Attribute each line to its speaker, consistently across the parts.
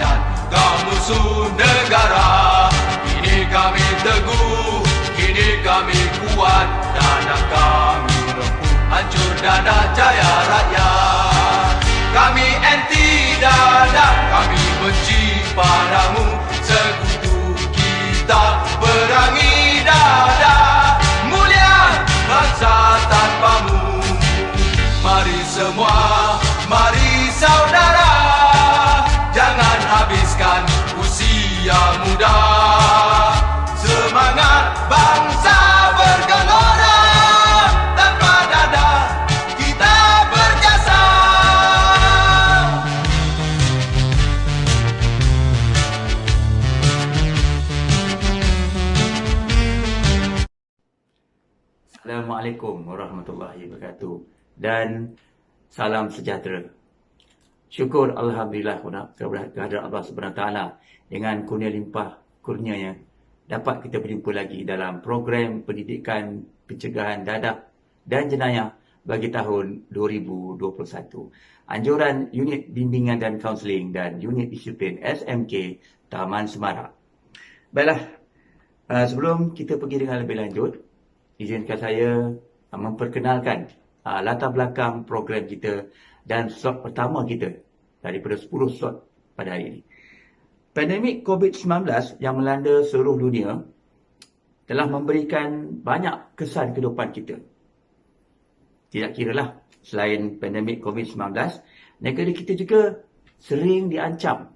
Speaker 1: rakyat, kau musuh negara. Kini kami teguh, kini kami kuat, dadah kami rempuh, hancur dadah jaya rakyat. Kami anti dadah, kami benci padamu, sekutu kita perangi dadah, mulia bangsa tanpamu. Mari semua, mari saudara, jangan habiskan usia muda. Semangat bangsa bergelora, tanpa dadah kita berjasa.
Speaker 2: Assalamualaikum warahmatullahi wabarakatuh dan salam sejahtera. Syukur Alhamdulillah kehadirat Allah SWT dengan kurnia limpah kurnianya dapat kita berjumpa lagi dalam program pendidikan pencegahan dadah dan jenayah bagi tahun 2021. Anjuran Unit Bimbingan dan Kaunseling dan Unit Disiplin SMK Taman Semarak. Baiklah, sebelum kita pergi dengan lebih lanjut, izinkan saya memperkenalkan latar belakang program kita dan slot pertama kita daripada 10 slot pada hari ini. Pandemik COVID-19 yang melanda seluruh dunia telah memberikan banyak kesan kehidupan kita. Tidak kiralah selain pandemik COVID-19, negara kita juga sering diancam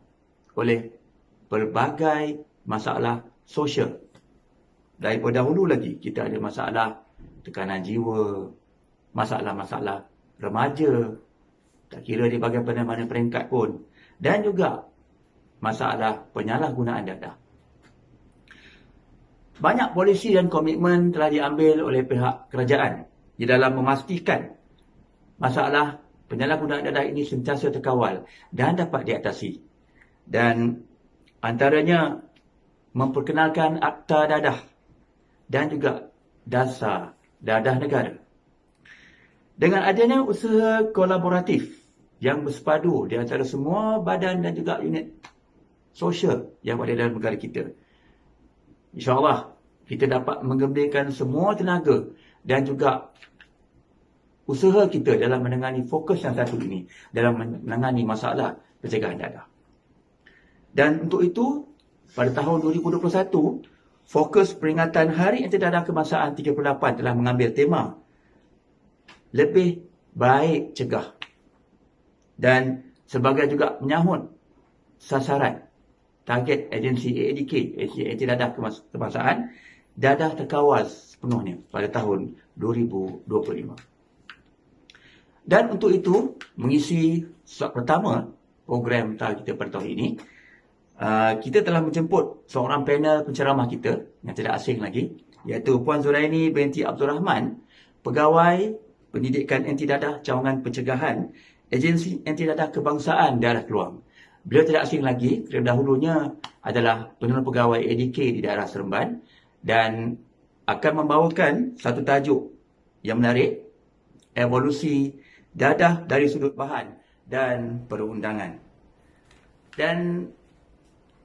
Speaker 2: oleh berbagai masalah sosial. Daripada dahulu lagi kita ada masalah tekanan jiwa, masalah-masalah remaja, tak kira di bahagian mana peringkat pun, dan juga masalah penyalahgunaan dadah. Banyak polisi dan komitmen telah diambil oleh pihak kerajaan di dalam memastikan masalah penyalahgunaan dadah ini sentiasa terkawal dan dapat diatasi. Dan antaranya memperkenalkan Akta Dadah dan juga Dasar Dadah Negara. Dengan adanya usaha kolaboratif yang bersepadu di antara semua badan dan juga unit sosial yang ada dalam negara kita, InsyaAllah kita dapat menggembirakan semua tenaga dan juga usaha kita dalam menangani fokus yang satu ini, dalam menangani masalah pencegahan dadah. Dan untuk itu, pada tahun 2021, fokus peringatan Hari Anti Dadah Kebangsaan 38 telah mengambil tema Lebih Baik Cegah. Dan sebagai juga menyahut sasaran target agensi AADK, Agensi Anti Dadah Kebangsaan, dadah terkawal sepenuhnya pada tahun 2025. Dan untuk itu, mengisi slot pertama program kita pada tahun ini, kita telah menjemput seorang panel penceramah kita yang tidak asing lagi, iaitu Puan Zuraini binti Abdul Rahman, Pegawai Pendidikan Anti Dadah Cawangan Pencegahan Agensi Anti Dadah Kebangsaan Daerah Keluang. Beliau tidak asing lagi, kerana dahulunya adalah penerima pegawai ADK di daerah Seremban dan akan membawakan satu tajuk yang menarik, evolusi dadah dari sudut bahan dan perundangan. Dan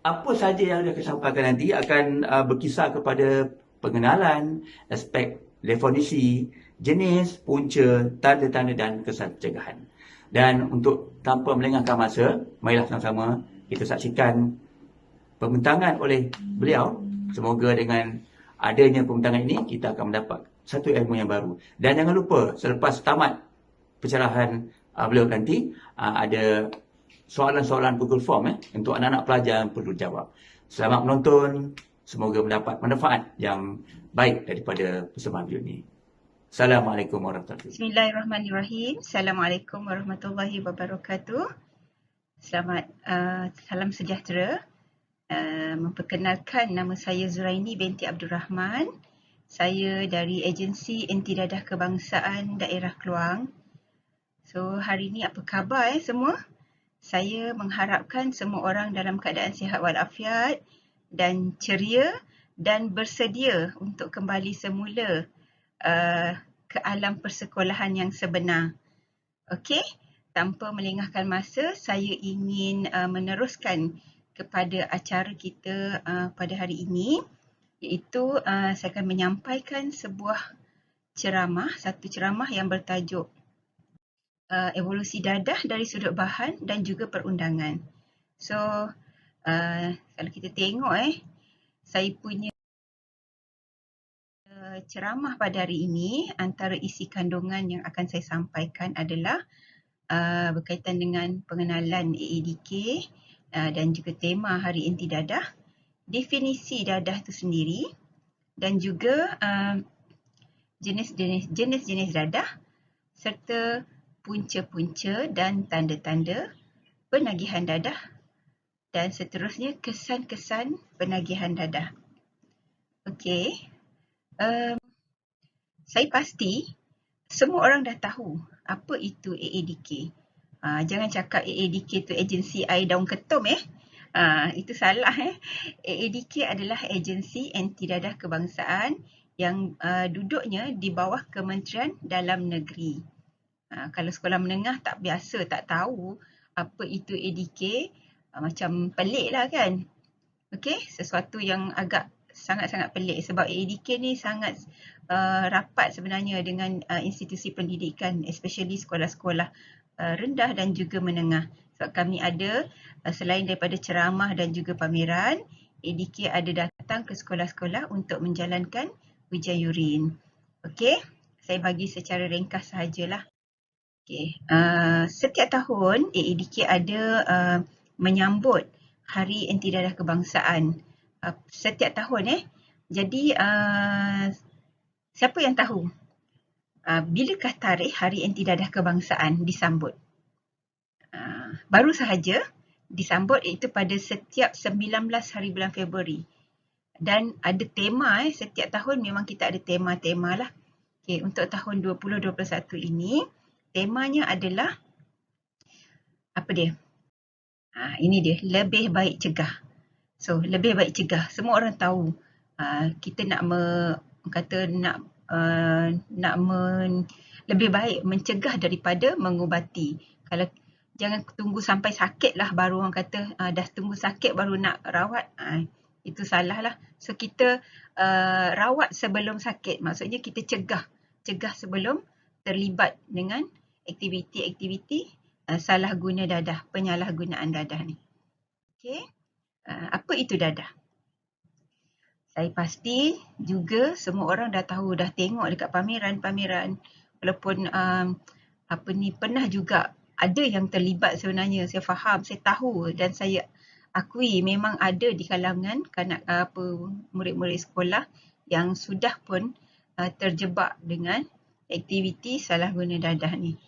Speaker 2: apa saja yang dia akan sampaikan nanti akan berkisar kepada pengenalan, aspek definisi, jenis, punca, tanda-tanda dan kesan pencegahan. Dan untuk tanpa melengahkan masa, marilah sama-sama kita saksikan pembentangan oleh beliau. Semoga dengan adanya pembentangan ini, kita akan mendapat satu ilmu yang baru. Dan jangan lupa, selepas tamat pencerahan beliau nanti, ada soalan-soalan Google Form untuk anak-anak pelajar yang perlu jawab. Selamat menonton, semoga mendapat manfaat yang baik daripada persembahan beliau ini. Assalamualaikum warahmatullahi wabarakatuh.
Speaker 3: Bismillahirrahmanirrahim. Assalamualaikum warahmatullahi wabarakatuh. Selamat salam sejahtera. Memperkenalkan, nama saya Zuraini binti Abdul Rahman. Saya dari Agensi Anti Dadah Kebangsaan Daerah Keluang. So, hari ini apa khabar semua? Saya mengharapkan semua orang dalam keadaan sihat walafiat dan ceria dan bersedia untuk kembali semula ke alam persekolahan yang sebenar. Okey, tanpa melengahkan masa, saya ingin meneruskan kepada acara kita pada hari ini, iaitu saya akan menyampaikan satu ceramah yang bertajuk evolusi dadah dari sudut bahan dan juga perundangan. So, kalau kita tengok saya punya ceramah pada hari ini, antara isi kandungan yang akan saya sampaikan adalah berkaitan dengan pengenalan AADK dan juga tema Hari Anti Dadah, definisi dadah itu sendiri dan juga jenis-jenis dadah serta punca-punca dan tanda-tanda penagihan dadah dan seterusnya kesan-kesan penagihan dadah. Okey, saya pasti semua orang dah tahu apa itu AADK. Jangan cakap AADK tu agensi air daun ketum itu salah AADK adalah agensi anti dadah kebangsaan yang duduknya di bawah Kementerian Dalam Negeri. Kalau sekolah menengah tak biasa, tak tahu apa itu AADK, macam pelik lah kan. Okey, sesuatu yang agak sangat-sangat pelik sebab AADK ni sangat rapat sebenarnya dengan institusi pendidikan, especially sekolah-sekolah rendah dan juga menengah. Sebab kami ada, selain daripada ceramah dan juga pameran, AADK ada datang ke sekolah-sekolah untuk menjalankan ujian urin. Okey, saya bagi secara ringkas sahajalah. Okey, setiap tahun AADK ada menyambut Hari Anti Dadah Kebangsaan. Setiap tahun Jadi siapa yang tahu bilakah tarikh Hari Anti Dadah Kebangsaan disambut? Baru sahaja disambut, iaitu pada setiap 19 hari bulan Februari. Dan ada tema setiap tahun memang kita ada tema-tema lah. Okay, untuk tahun 2021 ini, temanya adalah apa dia? Ini dia, lebih baik cegah. So, lebih baik cegah. Semua orang tahu kita nak lebih baik mencegah daripada mengubati. Kalau jangan tunggu sampai sakit lah baru orang kata dah tunggu sakit baru nak rawat. Itu salah lah. So, kita rawat sebelum sakit. Maksudnya kita cegah sebelum terlibat dengan aktiviti-aktiviti salah guna dadah, penyalahgunaan dadah ni. Okey. Apa itu dadah? Saya pasti juga semua orang dah tahu, dah tengok dekat pameran-pameran. Walaupun pernah juga ada yang terlibat sebenarnya. Saya faham, saya tahu dan saya akui memang ada di kalangan murid-murid sekolah yang sudah pun terjebak dengan aktiviti salah guna dadah ni.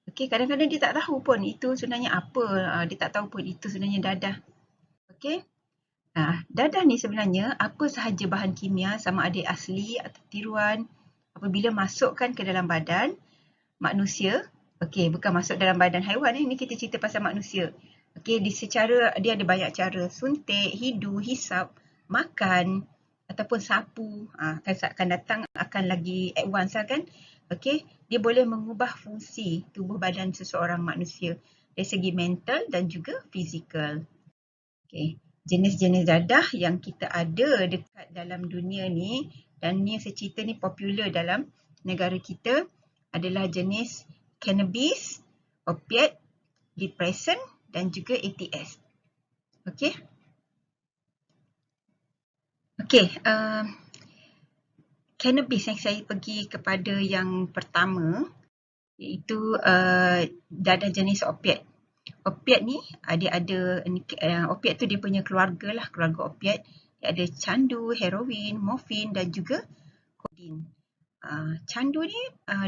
Speaker 3: Okey, kadang-kadang dia tak tahu pun itu sebenarnya apa. Dia tak tahu pun itu sebenarnya dadah. Okey. Dadah ni sebenarnya apa sahaja bahan kimia, sama ada asli atau tiruan, apabila masukkan ke dalam badan manusia. Okey, bukan masuk dalam badan haiwan ni kita cerita pasal manusia. Okey, dia ada banyak cara, suntik, hidu, hisap, makan ataupun sapu. Akan datang akan lagi advance lah kan. Okey, dia boleh mengubah fungsi tubuh badan seseorang manusia dari segi mental dan juga fizikal. Okey, jenis-jenis dadah yang kita ada dekat dalam dunia ni dan ni saya cerita ni popular dalam negara kita adalah jenis cannabis, opiat, depressant dan juga ATS. Okey. Okey, cannabis yang saya pergi kepada yang pertama iaitu dadah jenis opiat. Opiat ni opiat tu dia punya keluarga opiat. Dia ada candu, heroin, morfin dan juga kodin. Candu ni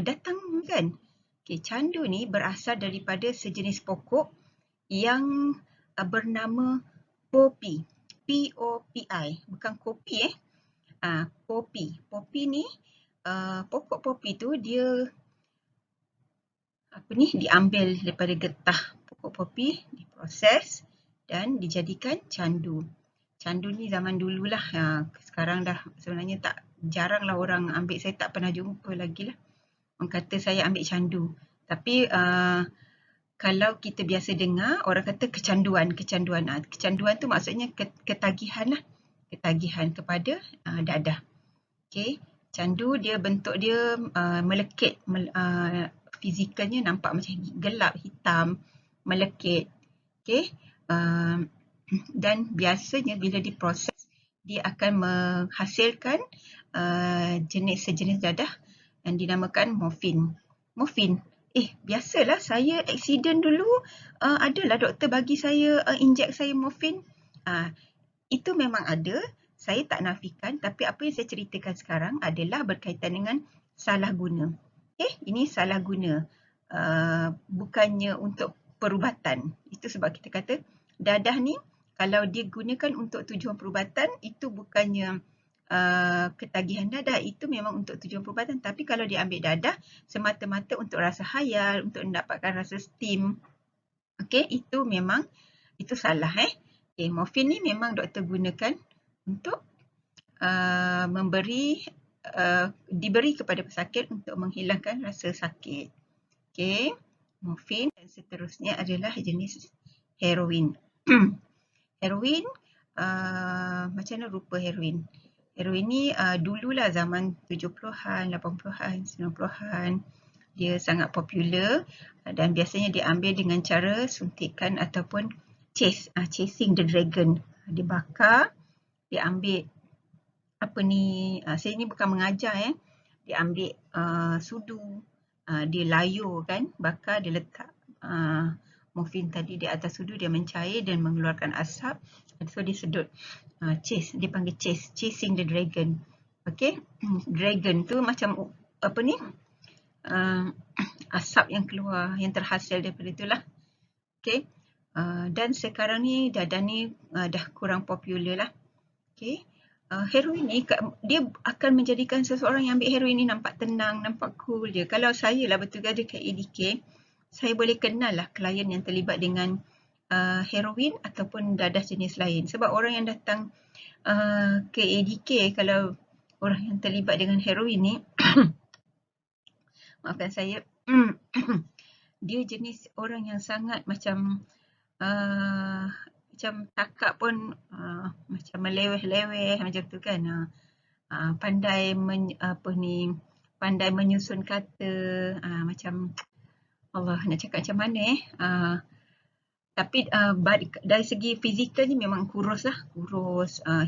Speaker 3: datang kan? Okay, candu ni berasal daripada sejenis pokok yang bernama popi. P-O-P-I. Bukan kopi popi. Popi ni pokok popi tu dia diambil daripada getah pokok popi, diproses dan dijadikan candu. Candu ni zaman dululah. Sekarang dah sebenarnya jaranglah orang ambil. Saya tak pernah jumpa lagi lah orang kata saya ambil candu. Tapi kalau kita biasa dengar orang kata kecanduan. Kecanduan tu maksudnya ketagihan lah. Ketagihan kepada dadah. Okey. Candu dia bentuk dia melekit. Fizikalnya nampak macam gelap, hitam, melekit. Okey. Dan biasanya bila diproses, dia akan menghasilkan sejenis dadah yang dinamakan morfin. Biasalah saya aksiden dulu, adalah doktor bagi saya injek saya morfin. Itu memang ada, saya tak nafikan, tapi apa yang saya ceritakan sekarang adalah berkaitan dengan salah guna. Ini salah guna, bukannya untuk perubatan. Itu sebab kita kata dadah ni kalau digunakan untuk tujuan perubatan, itu bukannya ketagihan dadah, itu memang untuk tujuan perubatan. Tapi kalau diambil dadah semata-mata untuk rasa hayal, untuk mendapatkan rasa steam, itu memang salah. Morfin ni memang doktor gunakan untuk diberi kepada pesakit untuk menghilangkan rasa sakit. Morfin dan seterusnya adalah jenis heroin. Heroin, macam mana rupa heroin? Heroin ni dululah zaman 70-an, 80-an, 90-an. Dia sangat popular dan biasanya diambil dengan cara suntikan ataupun chasing the dragon. Dia bakar, dia ambil saya ni bukan mengajar dia ambil sudu, dia layur kan, bakar, dia letak morfin tadi di atas sudu, dia mencair dan mengeluarkan asap. So dia sedut. Dia panggil chasing the dragon. Dragon tu macam asap yang keluar, yang terhasil daripada itulah. Dan sekarang ni dadah ni dah kurang popular lah. Heroin ni dia akan menjadikan seseorang yang ambil heroin ni nampak tenang, nampak cool je. Kalau saya lah bertugas dekat ADK, saya boleh kenal lah klien yang terlibat dengan heroin ataupun dadah jenis lain. Sebab orang yang datang ke ADK, kalau orang yang terlibat dengan heroin ni, maafkan saya, dia jenis orang yang sangat macam cakap pun macam meleweh-leweh macam tu kan. Pandai pandai menyusun kata, macam Allah nak cakap macam mana tapi dari segi fizikal ni memang kurus,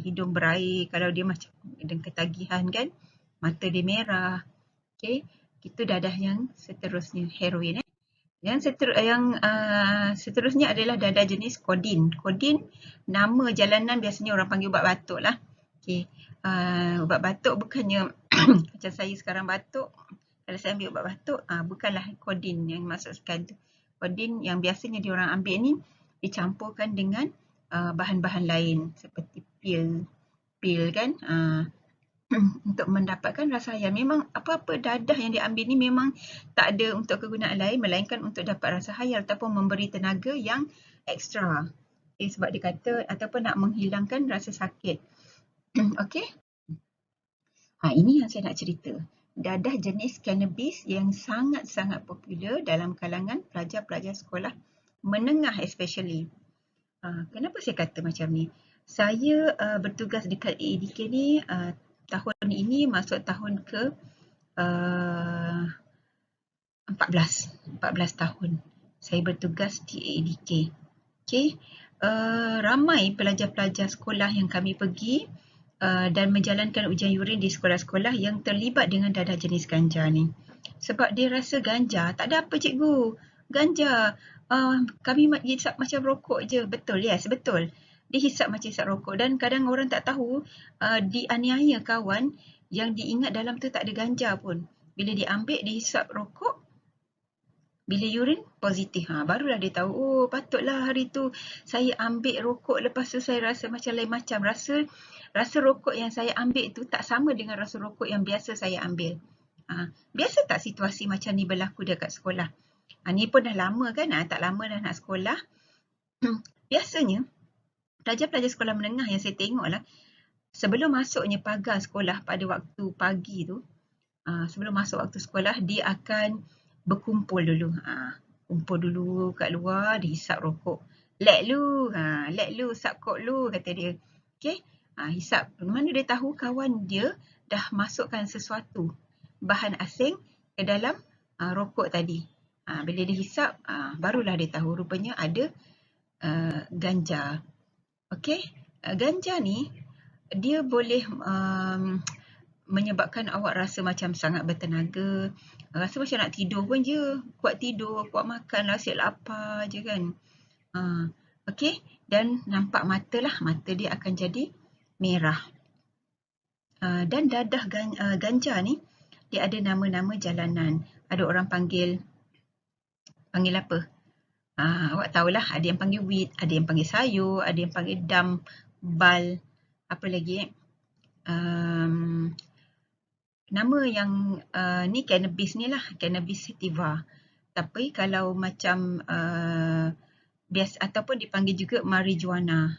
Speaker 3: hidung berair, kalau dia macam dengan ketagihan kan, mata dia merah. Itu dadah yang seterusnya, heroin. Yang seterusnya adalah dadah jenis kodin. Kodin nama jalanan biasanya orang panggil ubat batuk lah. Ubat batuk bukannya macam saya sekarang batuk, kalau saya ambil ubat batuk, bukanlah kodin yang dimaksudkan tu. Kodin yang biasanya diorang ambil ni dicampurkan dengan bahan-bahan lain seperti pil kan, untuk mendapatkan rasa hayal. Memang apa-apa dadah yang diambil ni memang tak ada untuk kegunaan lain melainkan untuk dapat rasa hayal ataupun memberi tenaga yang ekstra. Sebab dia kata ataupun nak menghilangkan rasa sakit. Ini yang saya nak cerita. Dadah jenis cannabis yang sangat-sangat popular dalam kalangan pelajar-pelajar sekolah menengah especially. Kenapa saya kata macam ni? Saya bertugas dekat ADK ni tahun ini masuk tahun ke 14 tahun saya bertugas di ADK. Ramai pelajar-pelajar sekolah yang kami pergi dan menjalankan ujian urin di sekolah-sekolah yang terlibat dengan dadah jenis ganja ni. Sebab dia rasa ganja, tak ada apa cikgu, ganja, kami hisap macam rokok je. Betul, yes, betul. Dia hisap macam hisap rokok dan kadang orang tak tahu dianiaya kawan yang diingat dalam tu tak ada ganja pun. Bila diambil, dihisap rokok, bila urine positif, barulah dia tahu, oh patutlah hari tu saya ambil rokok, lepas tu saya rasa macam lain macam. Rasa rokok yang saya ambil tu tak sama dengan rasa rokok yang biasa saya ambil. Biasa tak situasi macam ni berlaku dekat sekolah? Ni pun dah lama kan, tak lama dah nak sekolah. Biasanya, pelajar-pelajar sekolah menengah yang saya tengok lah, sebelum masuknya pagar sekolah pada waktu pagi tu, sebelum masuk waktu sekolah, dia akan berkumpul dulu. kumpul dulu kat luar, dia hisap rokok. Let lu, let lu, sap kok lu, kata dia. Okay, hisap. Mana dia tahu kawan dia dah masukkan sesuatu, bahan asing ke dalam rokok tadi. Bila dia hisap, barulah dia tahu rupanya ada ganja. Okay, ganja ni dia boleh menyebabkan awak rasa macam sangat bertenaga, rasa macam nak tidur pun je, kuat tidur, kuat makan, asyik lapar je kan. Okay, dan nampak mata lah, mata dia akan jadi merah. Dan dadah ganja ni, dia ada nama-nama jalanan. Ada orang panggil apa? Awak tahulah, ada yang panggil weed, ada yang panggil sayur, ada yang panggil dam, bal, apa lagi nama yang ni cannabis ni lah, cannabis sativa. Tapi kalau macam biasa ataupun dipanggil juga marijuana.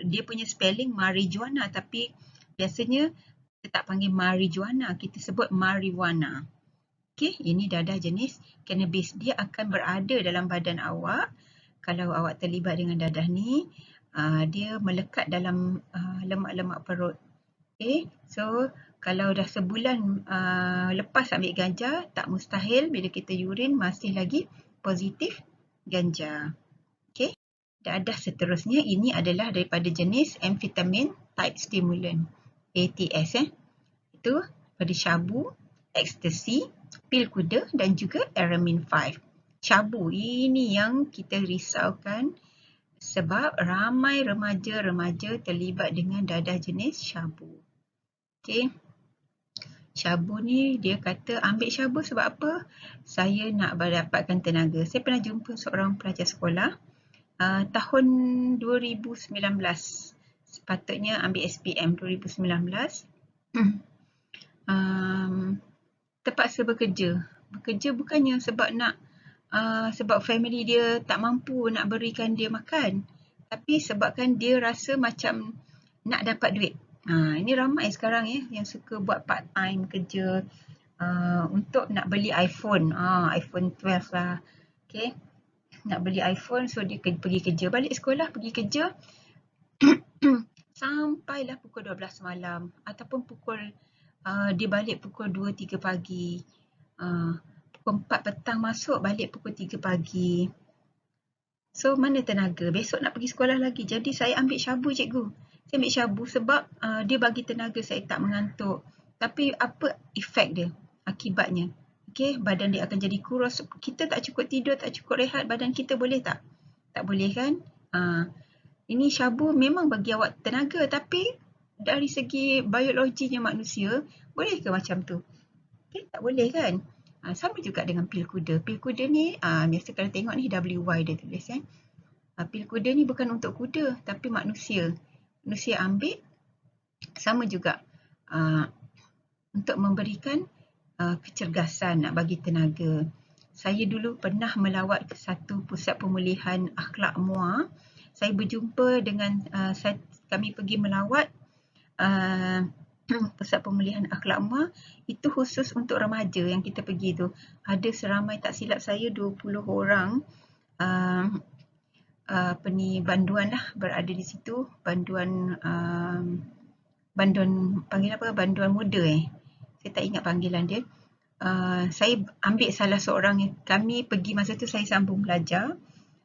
Speaker 3: Dia punya spelling marijuana, tapi biasanya kita tak panggil marijuana, kita sebut marijuana. Okey, ini dadah jenis cannabis. Dia akan berada dalam badan awak. Kalau awak terlibat dengan dadah ni, dia melekat dalam lemak-lemak perut. Okey, so kalau dah sebulan lepas ambil ganja, tak mustahil bila kita urine masih lagi positif ganja. Okey, dadah seterusnya ini adalah daripada jenis amphetamine type stimulant, ATS. Itu pada syabu, ecstasy, pil kuda dan juga Aramin 5. Syabu ini yang kita risaukan sebab ramai remaja-remaja terlibat dengan dadah jenis syabu. Okey. Syabu ni dia kata ambil syabu sebab apa? Saya nak mendapatkan tenaga. Saya pernah jumpa seorang pelajar sekolah tahun 2019. Sepatutnya ambil SPM 2019. Terpaksa bekerja. Bekerja bukannya sebab nak sebab family dia tak mampu nak berikan dia makan, tapi sebabkan dia rasa macam nak dapat duit. Ini ramai sekarang yang suka buat part time kerja untuk nak beli iPhone. iPhone 12 lah. Okay. Nak beli iPhone, so dia pergi kerja, balik sekolah, pergi kerja sampailah pukul 12 malam ataupun dia balik pukul 2-3 pagi. Pukul 4 petang masuk, balik pukul 3 pagi. So mana tenaga? Besok nak pergi sekolah lagi. Jadi saya ambil syabu, cikgu. Saya ambil syabu sebab dia bagi tenaga, saya tak mengantuk. Tapi apa efek dia? Akibatnya. Okay, badan dia akan jadi kurus. Kita tak cukup tidur, tak cukup rehat, badan kita boleh tak? Tak boleh kan? Ini syabu memang bagi awak tenaga, tapi dari segi biologinya manusia, boleh ke macam tu? Okay, tak boleh kan? Sama juga dengan pil kuda. Pil kuda ni, biasa kalau tengok ni WY dia tulis. Pil kuda ni bukan untuk kuda, tapi manusia. Manusia ambil, sama juga untuk memberikan kecergasan, nak bagi tenaga. Saya dulu pernah melawat ke satu pusat pemulihan akhlak MUA. Saya berjumpa dengan, kami pergi melawat pusat pemulihan akhlak MUA. Itu khusus untuk remaja yang kita pergi tu. Ada seramai, tak silap saya, 20 orang banduan lah berada di situ. Banduan panggil apa? Banduan muda Saya tak ingat panggilan dia. Saya ambil salah seorang, kami pergi masa tu saya sambung belajar.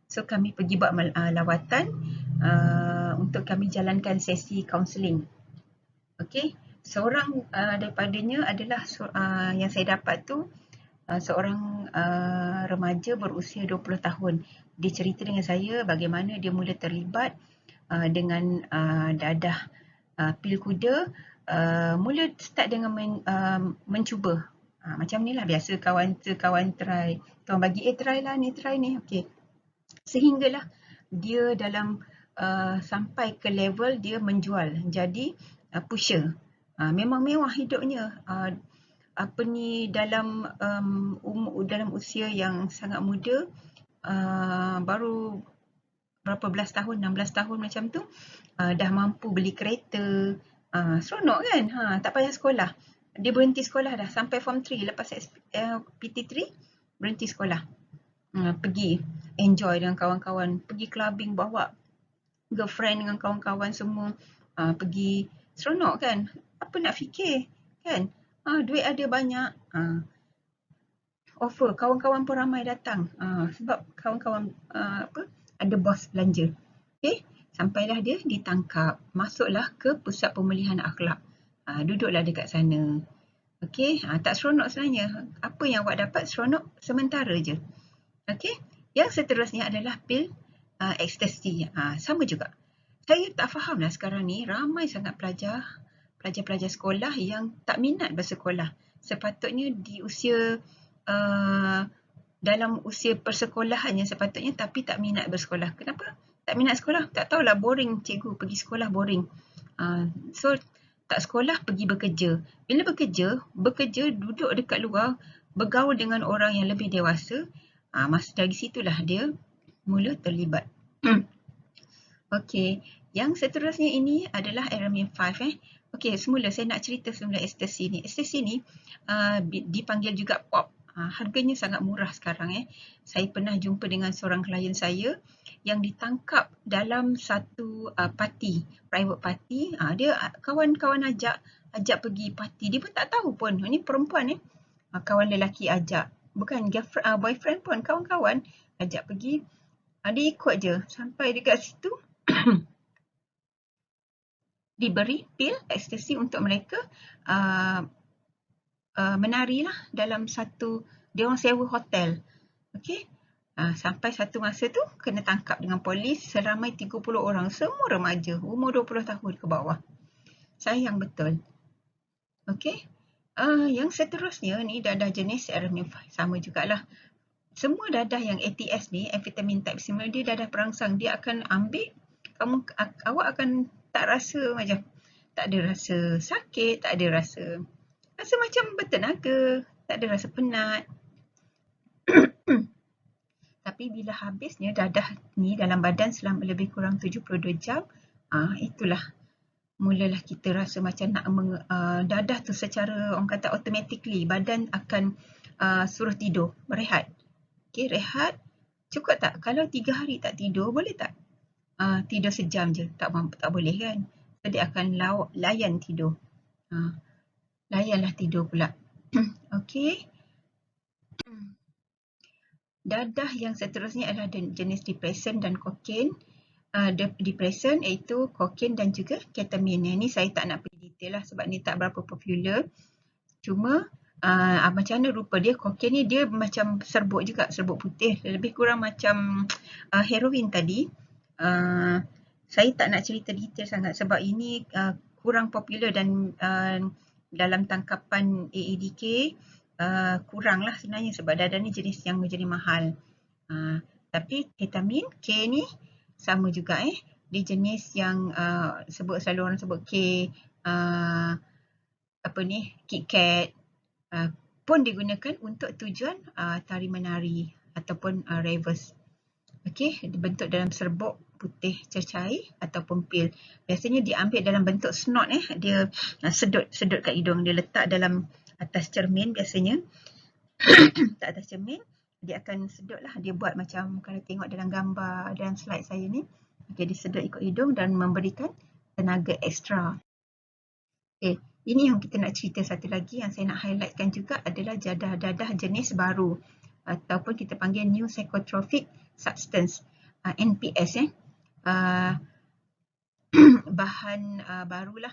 Speaker 3: So kami pergi buat lawatan untuk kami jalankan sesi kaunseling. Okey, seorang daripadanya adalah yang saya dapat tu seorang remaja berusia 20 tahun. Dia cerita dengan saya bagaimana dia mula terlibat dengan dadah pil kuda. Mula start dengan mencuba. Macam ni lah, biasa kawan try. Kawan bagi try lah ni, try ni. Okey. Sehinggalah dia dalam sampai ke level dia menjual, jadi pusher. Memang mewah hidupnya. Dalam usia yang sangat muda, baru berapa belas tahun, 16 tahun macam tu, dah mampu beli kereta. Seronok kan? Tak payah sekolah. Dia berhenti sekolah dah sampai form 3, lepas PT3 berhenti sekolah. pergi enjoy dengan kawan-kawan, pergi clubbing, bawa girlfriend dengan kawan-kawan semua, pergi seronok kan, apa nak fikir kan, duit ada banyak, offer, kawan-kawan pun ramai datang, sebab kawan-kawan ada bos belanja. Okay, sampailah dia ditangkap, masuklah ke pusat pemulihan akhlak, duduklah dekat sana. Okay, tak seronok sebenarnya. Apa yang awak dapat seronok sementara je. Okay, yang seterusnya adalah pil ekstasi. Sama juga. Saya tak faham lah sekarang ni, ramai sangat pelajar-pelajar sekolah yang tak minat bersekolah. Sepatutnya di usia dalam usia persekolahannya sepatutnya, tapi tak minat bersekolah. Kenapa? Tak minat sekolah? Tak tahulah, boring cikgu, pergi sekolah boring. So tak sekolah, pergi bekerja. Bila bekerja duduk dekat luar, bergaul dengan orang yang lebih dewasa, masa dari situlah dia mula terlibat. Okey, yang seterusnya ini adalah Aramin 5. Okey, semula saya nak cerita semula ekstasi ni. Ekstasi ni dipanggil juga pop. Harganya sangat murah sekarang. Saya pernah jumpa dengan seorang klien saya yang ditangkap dalam satu parti, private party. Dia kawan-kawan ajak pergi parti. Dia pun tak tahu pun. Ini perempuan kawan lelaki ajak. Bukan boyfriend pun, kawan-kawan ajak pergi. Dia ikut je sampai dekat situ. Diberi pil ekstasi untuk mereka menarilah dalam satu, dia orang sewa hotel. Okey. Sampai satu masa tu kena tangkap dengan polis seramai 30 orang, semua remaja, umur 20 tahun ke bawah. Sayang betul. Okey. Yang seterusnya ni dadah jenis Aramin 5, sama jugalah. Semua dadah yang ATS ni, amfetamin type similar, dia dadah perangsang. Dia akan ambil, awak akan tak rasa macam, tak ada rasa sakit, tak ada rasa macam bertenaga, tak ada rasa penat. Tapi bila habisnya dadah ni dalam badan selama lebih kurang 72 jam, itulah mulalah kita rasa macam nak dadah tu secara orang kata automatically badan akan suruh tidur, berehat. Okey, rehat. Cukup tak? Kalau 3 hari tak tidur, boleh tak? Tidur sejam je, tak boleh kan? So, dia akan layan tidur. Layanlah tidur pula. Okey. Dadah yang seterusnya adalah jenis depresan dan kokain. Depresan iaitu kokain dan juga ketamin. Yang ni saya tak nak pergi detail lah sebab ni tak berapa popular. Cuma macam mana rupa dia, kokain ni dia macam serbuk juga, serbuk putih. Lebih kurang macam heroin tadi. Saya tak nak cerita detail sangat sebab ini kurang popular dan dalam tangkapan AADK kuranglah sebenarnya sebab dadah ni jenis yang menjadi mahal. Tapi ketamin K ni sama juga dia jenis yang selalu orang sebut K, KitKat pun digunakan untuk tujuan tari menari ataupun ravers. Okey, dibentuk dalam serbuk putih cecair ataupun pil. Biasanya diambil dalam bentuk snot dia sedut kat hidung, dia letak dalam atas cermin biasanya. Tak atas cermin, dia akan sedut lah, dia buat macam kalau tengok dalam gambar dalam slide saya ni. Okey, dia sedut ikut hidung dan memberikan tenaga ekstra. Okey, ini yang kita nak cerita satu lagi yang saya nak highlightkan juga adalah dadah jenis baru ataupun kita panggil new psychotropic substance, NPS. Bahan barulah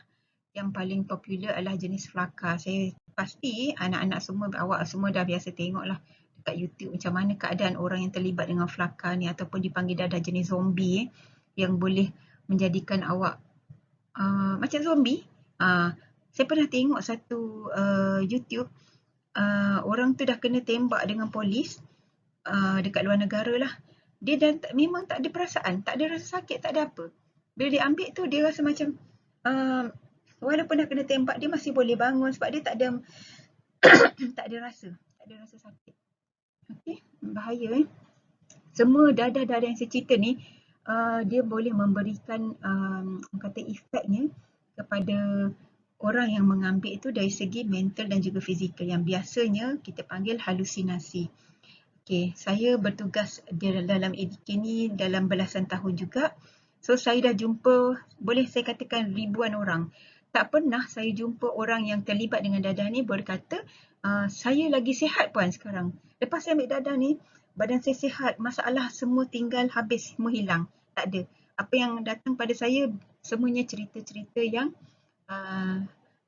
Speaker 3: yang paling popular adalah jenis Flakka. Saya pasti anak-anak semua, awak semua dah biasa tengok lah dekat YouTube macam mana keadaan orang yang terlibat dengan Flakka ni ataupun dipanggil dadah jenis zombie yang boleh menjadikan awak macam zombie. Saya pernah tengok satu YouTube, orang tu dah kena tembak dengan polis dekat luar negara lah. Dia dah memang tak ada perasaan, tak ada rasa sakit, tak ada apa. Bila dia ambil tu dia rasa macam walaupun dah kena tembak dia masih boleh bangun sebab dia tak ada tak ada rasa sakit. Okey, bahaya Semua dadah-dadah yang saya cerita ni dia boleh memberikan kata efeknya kepada orang yang mengambil itu dari segi mental dan juga fizikal yang biasanya kita panggil halusinasi. Okay, saya bertugas dalam ADK ni dalam belasan tahun juga. So saya dah jumpa, boleh saya katakan ribuan orang. Tak pernah saya jumpa orang yang terlibat dengan dadah ni berkata, saya lagi sihat puan sekarang. Lepas saya ambil dadah ni, badan saya sihat, masalah semua tinggal habis, semua hilang. Tak ada. Apa yang datang pada saya, semuanya cerita-cerita yang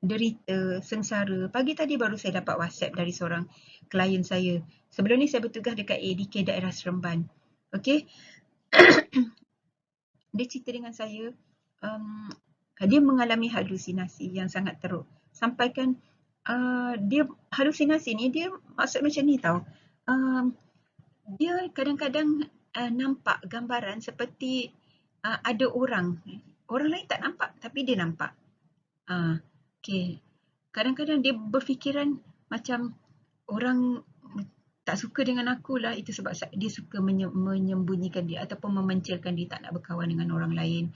Speaker 3: derita, sengsara. Pagi tadi baru saya dapat WhatsApp dari seorang klien saya. Sebelum ni saya bertugas dekat ADK daerah Seremban. Okey. Dia cerita dengan saya, dia mengalami halusinasi yang sangat teruk. Sampaikan dia halusinasi ni dia maksud macam ni tau. Dia kadang-kadang nampak gambaran seperti ada orang. Orang lain tak nampak tapi dia nampak. Okay. Kadang-kadang dia berfikiran macam orang tak suka dengan aku lah, itu sebab dia suka menyembunyikan dia ataupun memencilkan dia, tak nak berkawan dengan orang lain.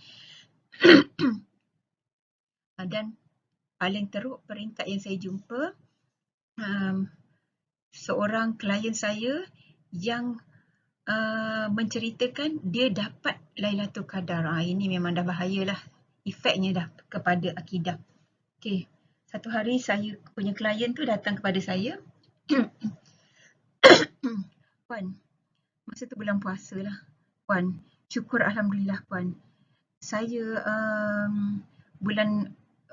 Speaker 3: Dan paling teruk peringkat yang saya jumpa, seorang klien saya yang menceritakan dia dapat Lailatul Qadar. Ini memang dah bahayalah, efeknya dah kepada akidah. Okay. Satu hari saya punya klien tu datang kepada saya. Puan, masa tu bulan puasa lah. Puan, syukur Alhamdulillah Puan. Saya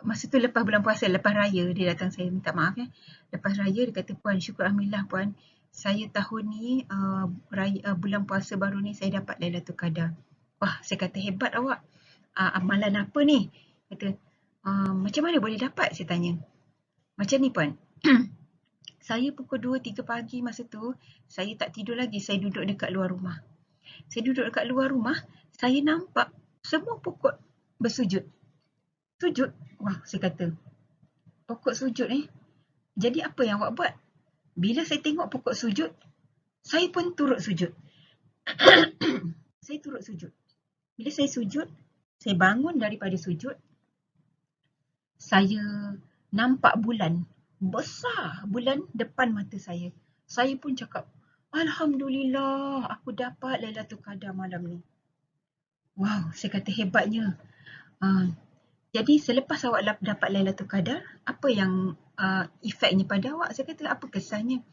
Speaker 3: masa tu lepas bulan puasa, lepas raya dia datang, saya minta maaf ya. Lepas raya dia kata, Puan, syukur Alhamdulillah Puan. Saya tahun ni, bulan puasa baru ni saya dapat Lailatul Qadar. Wah, saya kata hebat awak. Amalan apa ni? Kata, macam mana boleh dapat? Saya tanya. Macam ni Puan. Saya pukul 2-3 pagi masa tu, saya tak tidur lagi. Saya duduk dekat luar rumah. Saya duduk dekat luar rumah, saya nampak semua pokok bersujud. Sujud? Wah, saya kata, pokok sujud ni. Jadi apa yang awak buat? Bila saya tengok pokok sujud, saya pun turut sujud. Saya turut sujud. Bila saya sujud, saya bangun daripada sujud, saya nampak bulan. Besar bulan depan mata saya. Saya pun cakap, Alhamdulillah, aku dapat Lailatul Qadar malam ni. Wow, saya kata hebatnya. Jadi selepas awak dapat Lailatul Qadar, apa yang efeknya pada awak? Saya kata, apa kesannya?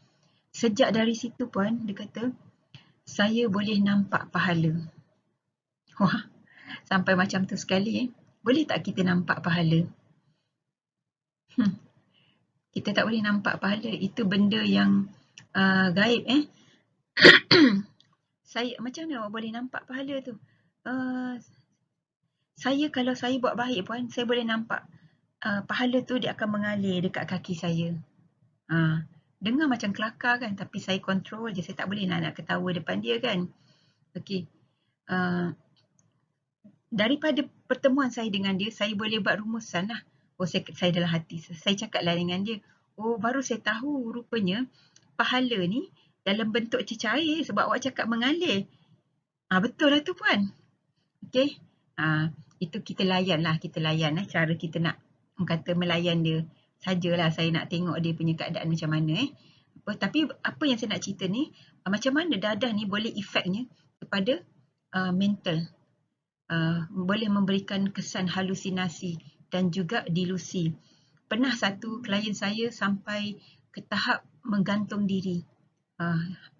Speaker 3: Sejak dari situ Puan, dia kata, saya boleh nampak pahala. Wah, sampai macam tu sekali. Boleh tak kita nampak pahala? Kita tak boleh nampak pahala. Itu benda yang gaib. Saya, macam mana awak boleh nampak pahala tu? Kalau saya buat baik Puan, saya boleh nampak pahala tu dia akan mengalir dekat kaki saya. Dengar macam kelakar kan, tapi saya kontrol je. Saya tak boleh nak ketawa depan dia kan. Okey. Daripada pertemuan saya dengan dia, saya boleh buat rumusan lah. Saya dalam hati. Saya cakap lah dengan dia. Baru saya tahu rupanya pahala ni dalam bentuk cecair sebab awak cakap mengalir. Betul lah tu Puan. Okey. Itu kita layan lah. Cara kita nak kata melayan dia. Sajalah saya nak tengok dia punya keadaan macam mana. Tapi apa yang saya nak cerita ni, macam mana dadah ni boleh efeknya kepada mental. Boleh memberikan kesan halusinasi dan juga delusi. Pernah satu klien saya sampai ke tahap menggantung diri.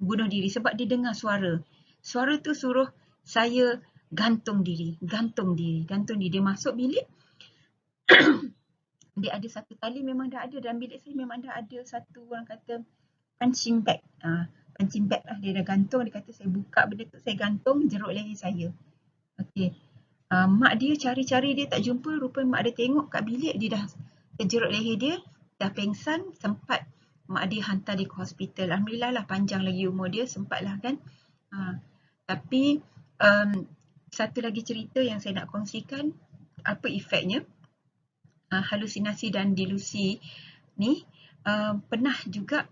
Speaker 3: Bunuh diri sebab dia dengar suara. Suara tu suruh saya gantung diri. Dia masuk bilik. Dia ada satu tali memang dah ada dalam bilik saya, memang dah ada satu orang kata punching bag. Punching bag lah dia dah gantung. Dia kata saya buka benda tu, saya gantung jeruk leher saya. Okey. Mak dia cari-cari dia tak jumpa. Rupanya mak dia tengok kat bilik dia dah terjerut leher dia, dah pengsan, sempat mak dia hantar dia ke hospital. Alhamdulillah lah, panjang lagi umur dia, sempat lah kan. Tapi satu lagi cerita yang saya nak kongsikan, apa efeknya halusinasi dan delusi ni. Pernah juga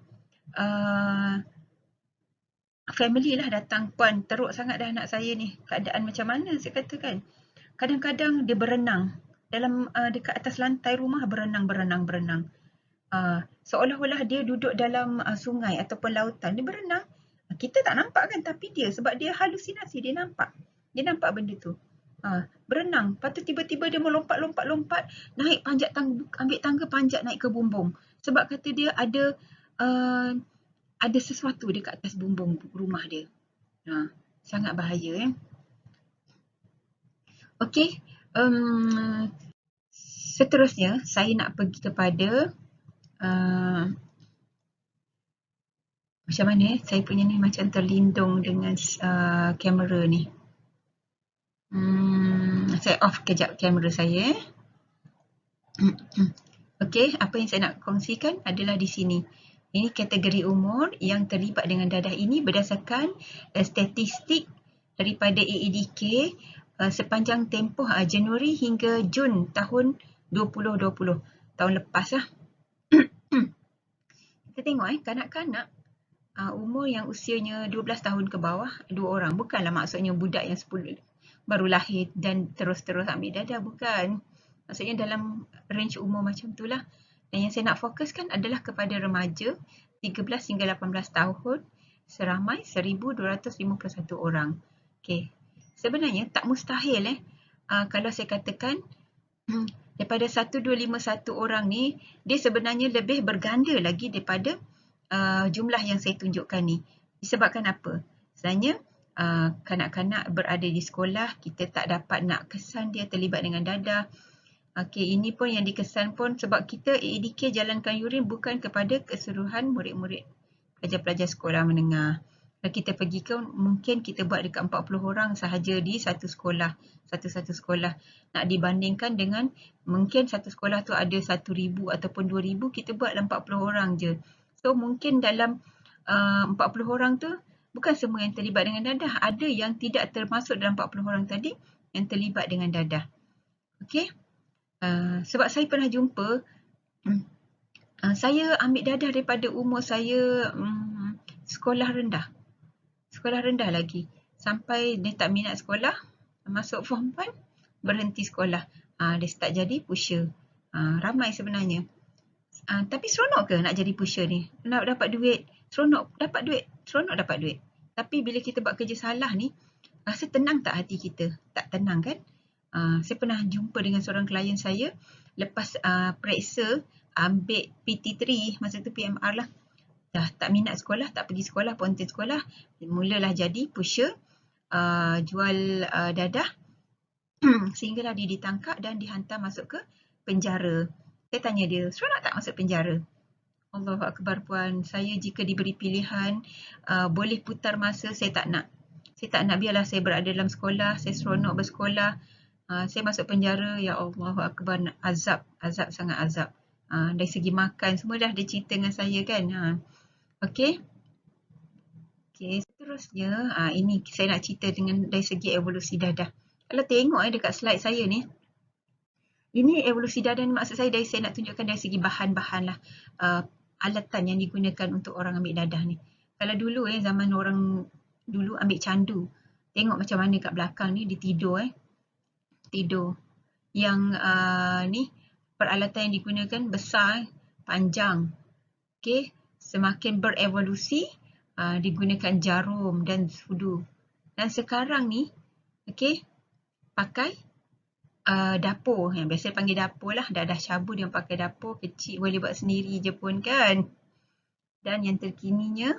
Speaker 3: family lah datang, Puan, teruk sangat dah anak saya ni, keadaan macam mana? Saya kata kan, kadang-kadang dia berenang dalam dekat atas lantai rumah, berenang. Seolah-olah dia duduk dalam sungai ataupun lautan, dia berenang. Kita tak nampak kan, tapi dia sebab dia halusinasi, dia nampak benda tu. Berenang, lepas tu tiba-tiba dia melompat-lompat naik panjat tangga, ambil tangga panjat naik ke bumbung sebab kata dia ada sesuatu dekat atas bumbung rumah dia. Sangat bahaya. Okey, seterusnya saya nak pergi kepada macam mana saya punya ni macam terlindung dengan kamera ni. Saya off kejap kamera saya. Okey, apa yang saya nak kongsikan adalah di sini. Ini kategori umur yang terlibat dengan dadah ini berdasarkan statistik daripada AEDK sepanjang tempoh Januari hingga Jun tahun 2020. Tahun lepas lah. Kita tengok kanak-kanak umur yang usianya 12 tahun ke bawah, 2 orang. Bukanlah maksudnya budak yang 10 baru lahir dan terus-terus ambil dadah, bukan. Maksudnya dalam range umur macam itulah. Dan yang saya nak fokuskan adalah kepada remaja 13 hingga 18 tahun seramai 1,251 orang. Okey. Sebenarnya tak mustahil kalau saya katakan daripada 1,251 orang ni, dia sebenarnya lebih berganda lagi daripada jumlah yang saya tunjukkan ni. Disebabkan apa? Sebenarnya kanak-kanak berada di sekolah, kita tak dapat nak kesan dia terlibat dengan dadah. Okey, ini pun yang dikesan pun sebab kita AEDK jalankan urine bukan kepada keseluruhan murid-murid pelajar-pelajar sekolah menengah. Kalau kita pergi ke, mungkin kita buat dekat 40 orang sahaja di satu sekolah, satu-satu sekolah. Nak dibandingkan dengan mungkin satu sekolah tu ada 1,000 ataupun 2,000, kita buat 40 orang je. So mungkin dalam 40 orang tu bukan semua yang terlibat dengan dadah. Ada yang tidak termasuk dalam 40 orang tadi yang terlibat dengan dadah. Okey. Sebab saya pernah jumpa, saya ambil dadah daripada umur saya sekolah rendah. Sekolah rendah lagi. Sampai dia tak minat sekolah, masuk form 1, berhenti sekolah. Dia start jadi pusher. Ramai sebenarnya. Tapi seronok ke nak jadi pusher ni? Nak dapat duit, seronok dapat duit, seronok dapat duit. Tapi bila kita buat kerja salah ni, rasa tenang tak hati kita? Tak tenang kan? Saya pernah jumpa dengan seorang klien saya lepas periksa ambil PT3, masa tu PMR lah. Dah tak minat sekolah, tak pergi sekolah, ponten sekolah. Mulalah jadi pusher, jual dadah. Sehinggalah dia ditangkap dan dihantar masuk ke penjara. Saya tanya dia, seronok tak masuk penjara? Allahu Akbar puan, saya jika diberi pilihan boleh putar masa, saya tak nak. Saya tak nak, biarlah saya berada dalam sekolah, saya seronok bersekolah. Saya masuk penjara, ya Allahu Akbar, azab sangat azab. Dari segi makan semua dah dia cerita dengan saya kan. Okey. Okey, seterusnya ini saya nak cerita dengan dari segi evolusi dadah. Kalau tengok dekat slide saya ni, ini evolusi dadah ni maksud saya saya nak tunjukkan dari segi bahan-bahan lah, alatan yang digunakan untuk orang ambil dadah ni. Kalau dulu zaman orang dulu ambil candu, tengok macam mana kat belakang ni dia tidur tidur. Yang ni peralatan yang digunakan besar, panjang. Okey, semakin berevolusi digunakan jarum dan sudu. Dan sekarang ni okey, pakai dapur, yang biasa panggil dapur lah, dadah syabu dia pakai dapur kecil, boleh buat sendiri je pun kan. Dan yang terkininya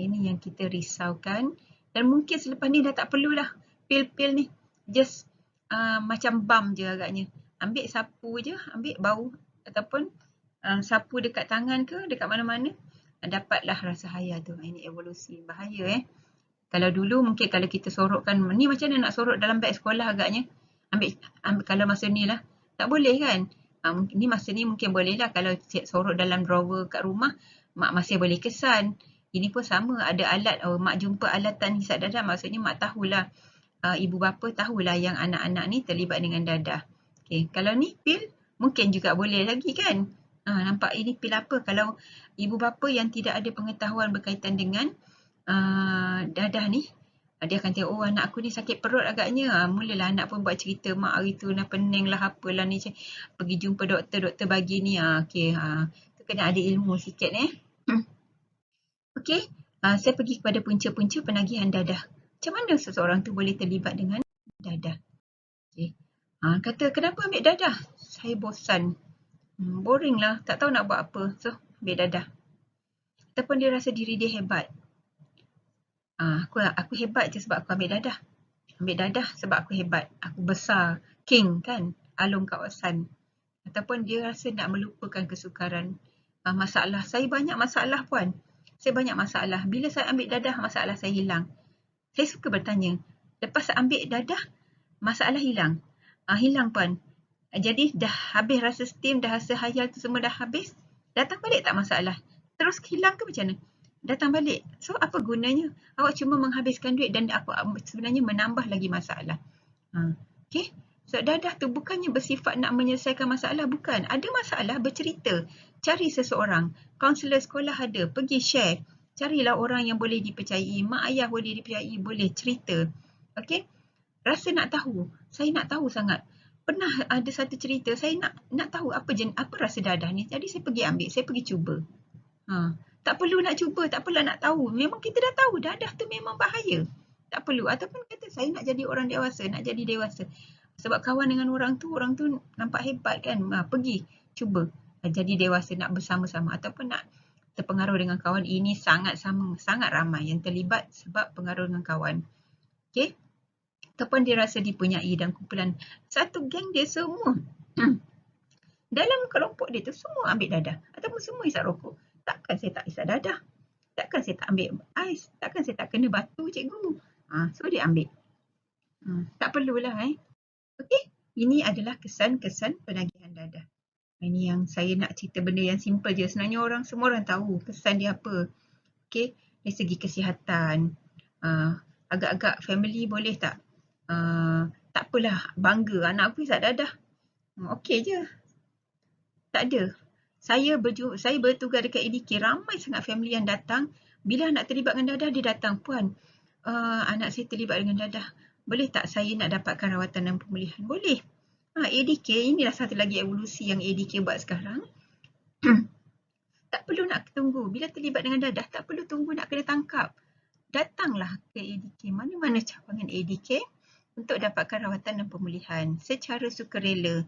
Speaker 3: ini yang kita risaukan, dan mungkin selepas ni dah tak perlulah pil-pil ni, just macam balm je agaknya. Ambil sapu je, ambil bau ataupun sapu dekat tangan ke dekat mana-mana, dapatlah rasa haya tu. Ini evolusi, bahaya Kalau dulu mungkin kalau kita sorokkan ni, macam mana nak sorok dalam beg sekolah agaknya. Ambil kalau masa ni lah tak boleh kan. Ni masa ni mungkin boleh lah, kalau sorok dalam drawer kat rumah mak masih boleh kesan. Ini pun sama, ada alat, mak jumpa alatan hisap dadah, maksudnya mak tahulah, ibu bapa tahulah yang anak-anak ni terlibat dengan dadah. Okay. Kalau ni pil mungkin juga boleh lagi kan. Nampak ini pil apa? Kalau ibu bapa yang tidak ada pengetahuan berkaitan dengan dadah ni, dia akan tengok, anak aku ni sakit perut agaknya. Mulalah anak pun buat cerita, mak hari tu nak pening lah apalah ni, pergi jumpa doktor bagi ni. Okay, tu kena ada ilmu sikit Okey, Saya pergi kepada punca-punca penagihan dadah. Macam mana seseorang tu boleh terlibat dengan dadah? Okay. Kata, kenapa ambil dadah? Saya bosan. Boring lah, tak tahu nak buat apa. So, ambil dadah. Ataupun dia rasa diri dia hebat. Aku hebat je sebab aku ambil dadah. Ambil dadah sebab aku hebat. Aku besar. King kan? Alung kawasan. Ataupun dia rasa nak melupakan kesukaran. Masalah. Saya banyak masalah puan. Saya banyak masalah. Bila saya ambil dadah, masalah saya hilang. Saya suka bertanya. Lepas saya ambil dadah, masalah hilang. Hilang puan. Jadi dah habis rasa steam, dah rasa hayal tu semua dah habis. Datang balik tak masalah? Terus hilang ke macam mana? Datang balik. So apa gunanya? Awak cuma menghabiskan duit dan aku sebenarnya menambah lagi masalah. Okay. So dadah tu bukannya bersifat nak menyelesaikan masalah. Bukan. Ada masalah, bercerita. Cari seseorang. Kaunselor sekolah ada. Pergi share. Carilah orang yang boleh dipercayai. Mak ayah boleh dipercayai. Boleh cerita. Okay. Rasa nak tahu. Saya nak tahu sangat. Pernah ada satu cerita. Saya nak tahu apa rasa dadah ni. Jadi saya pergi ambil. Saya pergi cuba. Tak perlu nak cuba. Tak perlu nak tahu. Memang kita dah tahu. Dadah tu memang bahaya. Tak perlu. Ataupun kata saya nak jadi orang dewasa. Nak jadi dewasa. Sebab kawan dengan orang tu nampak hebat kan. Pergi, cuba. Jadi dewasa, nak bersama-sama. Ataupun nak terpengaruh dengan kawan. Ini sangat ramai yang terlibat sebab pengaruh dengan kawan. Okay. Ataupun dia rasa dipunyai dan kumpulan. Satu geng dia semua. Dalam kelompok dia tu semua ambil dadah. Ataupun semua isap rokok. Takkan saya tak isap dadah. Takkan saya tak ambil ais. Takkan saya tak kena batu cikgu. So dia ambil. Tak perlulah Okey, ini adalah kesan-kesan penagihan dadah. Ini yang saya nak cerita benda yang simple je. Sebenarnya semua orang tahu kesan dia apa. Okey, dari segi kesihatan. Agak-agak family boleh tak? Tak apalah, bangga anak aku isap dadah. Okey je. Tak ada. Saya bertugas dekat ADK. Ramai sangat family yang datang. Bila nak terlibat dengan dadah, dia datang. Puan, anak saya terlibat dengan dadah. Boleh tak saya nak dapatkan rawatan dan pemulihan? Boleh. ADK, inilah satu lagi evolusi yang ADK buat sekarang. Tak perlu nak tunggu. Bila terlibat dengan dadah, tak perlu tunggu nak kena tangkap. Datanglah ke ADK. Mana-mana cawangan ADK untuk dapatkan rawatan dan pemulihan secara sukarela.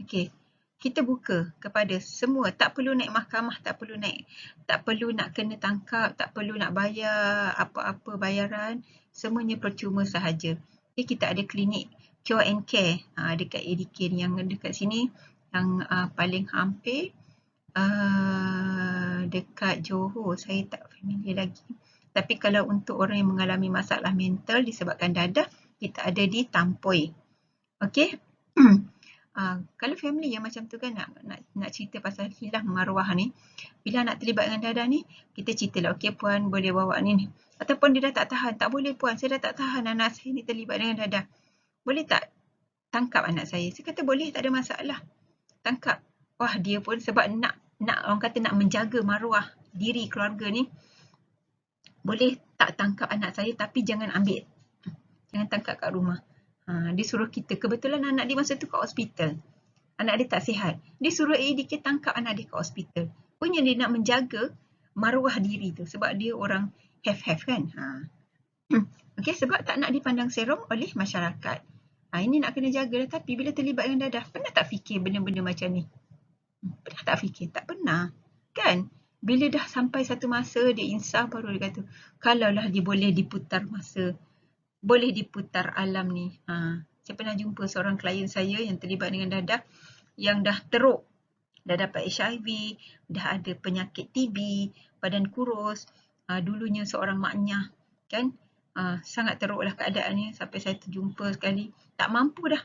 Speaker 3: Okey. Kita buka kepada semua. Tak perlu naik mahkamah, tak perlu nak kena tangkap, tak perlu nak bayar apa-apa bayaran. Semuanya percuma sahaja. Okay, kita ada klinik Cure and Care dekat ADK ni, yang dekat sini, yang paling hampir dekat Johor. Saya tak familiar lagi. Tapi kalau untuk orang yang mengalami masalah mental disebabkan dadah, kita ada di Tampoi. Okey. Kalau family yang macam tu kan nak cerita pasal hilang maruah ni, bila nak terlibat dengan dadah ni, kita ceritalah, okey puan boleh bawa ni. Ataupun dia dah tak tahan, tak boleh puan, saya dah tak tahan anak saya ni terlibat dengan dadah. Boleh tak tangkap anak saya? Saya kata boleh, tak ada masalah. Tangkap. Wah, dia pun sebab nak orang kata nak menjaga maruah diri keluarga ni. Boleh tak tangkap anak saya tapi jangan ambil. Jangan tangkap kat rumah. Dia suruh kita, kebetulan anak dia masa tu kat hospital. Anak dia tak sihat. Dia suruh ADK tangkap anak dia kat hospital. Punya dia nak menjaga maruah diri tu. Sebab dia orang have kan. Okey, sebab tak nak dipandang serong oleh masyarakat. Ini nak kena jaga. Tapi bila terlibat dengan dadah, pernah tak fikir benda-benda macam ni? Pernah tak fikir? Tak pernah. Kan? Bila dah sampai satu masa, dia insaf baru dia kata, kalaulah dia boleh diputar masa, boleh diputar alam ni. Saya pernah jumpa seorang klien saya yang terlibat dengan dadah, yang dah teruk. Dah dapat HIV, dah ada penyakit TB, badan kurus. Dulunya seorang maknya, kan? Sangat teruklah keadaannya sampai saya terjumpa sekali. Tak mampu dah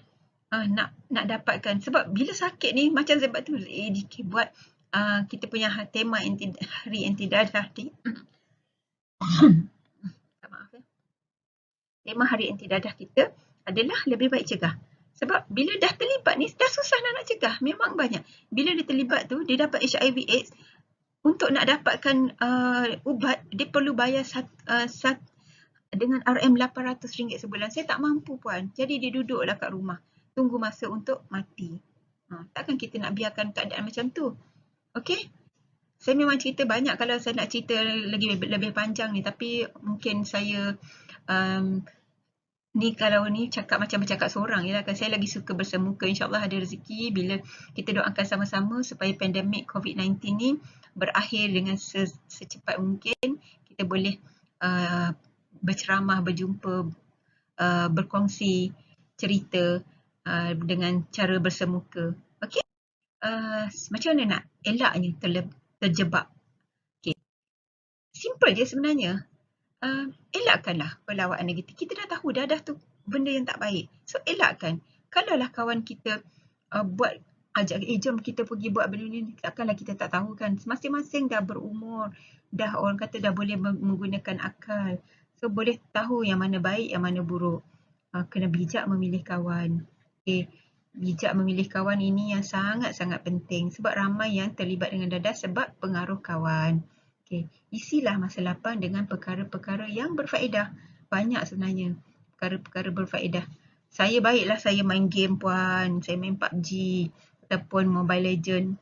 Speaker 3: nak dapatkan. Sebab bila sakit ni, macam sebab tu ADK buat kita punya tema hari anti dadah ni. Maaf ya. Tema hari anti dadah kita adalah lebih baik cegah. Sebab bila dah terlibat ni, dah susah nak cegah. Memang banyak. Bila dia terlibat tu, dia dapat HIV AIDS. Untuk nak dapatkan ubat, dia perlu bayar dengan RM800 sebulan. Saya tak mampu puan. Jadi dia duduklah kat rumah. Tunggu masa untuk mati. Takkan kita nak biarkan keadaan macam tu. Okey? Saya memang cerita banyak kalau saya nak cerita lebih panjang ni, tapi mungkin saya ni kalau ni cakap macam bercakap seorang je lah. Kan saya lagi suka bersemuka, insyaAllah ada rezeki bila kita doakan sama-sama supaya pandemik COVID-19 ni berakhir dengan secepat mungkin. Kita boleh berceramah, berjumpa, berkongsi cerita dengan cara bersemuka. Okey? Macam mana nak elaknya terjebak? Okay. Simple je sebenarnya. Elakkanlah perlawanan negatif. Kita dah tahu dah tu benda yang tak baik. So elakkan. Kalaulah kawan kita buat ajak, jom kita pergi buat benda ni, takkanlah kita tak tahu kan. Masing-masing dah berumur, dah orang kata dah boleh menggunakan akal. So boleh tahu yang mana baik, yang mana buruk. Kena bijak memilih kawan. Okay. Bijak memilih kawan ini yang sangat-sangat penting sebab ramai yang terlibat dengan dadah sebab pengaruh kawan. Okay. Isilah masa lapang dengan perkara-perkara yang berfaedah. Banyak sebenarnya perkara-perkara berfaedah. Saya baiklah saya main game puan, saya main PUBG ataupun Mobile Legend.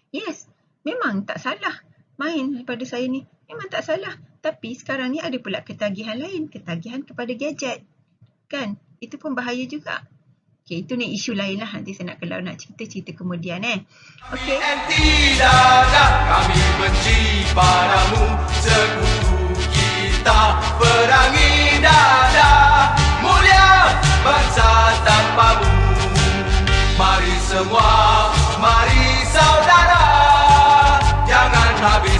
Speaker 3: Yes, memang tak salah main daripada saya ni. Memang tak salah. Tapi sekarang ni ada pula ketagihan lain, ketagihan kepada gadget. Kan? Itu pun bahaya juga. Okay, itu ni isu lain lah. Nanti saya kalau nak cerita kemudian Okay.
Speaker 1: Anti dadah, kami benci padamu. Sekutu kita perangi dadah. Mulia bangsa tanpamu. Mari semua, mari saudara, jangan habis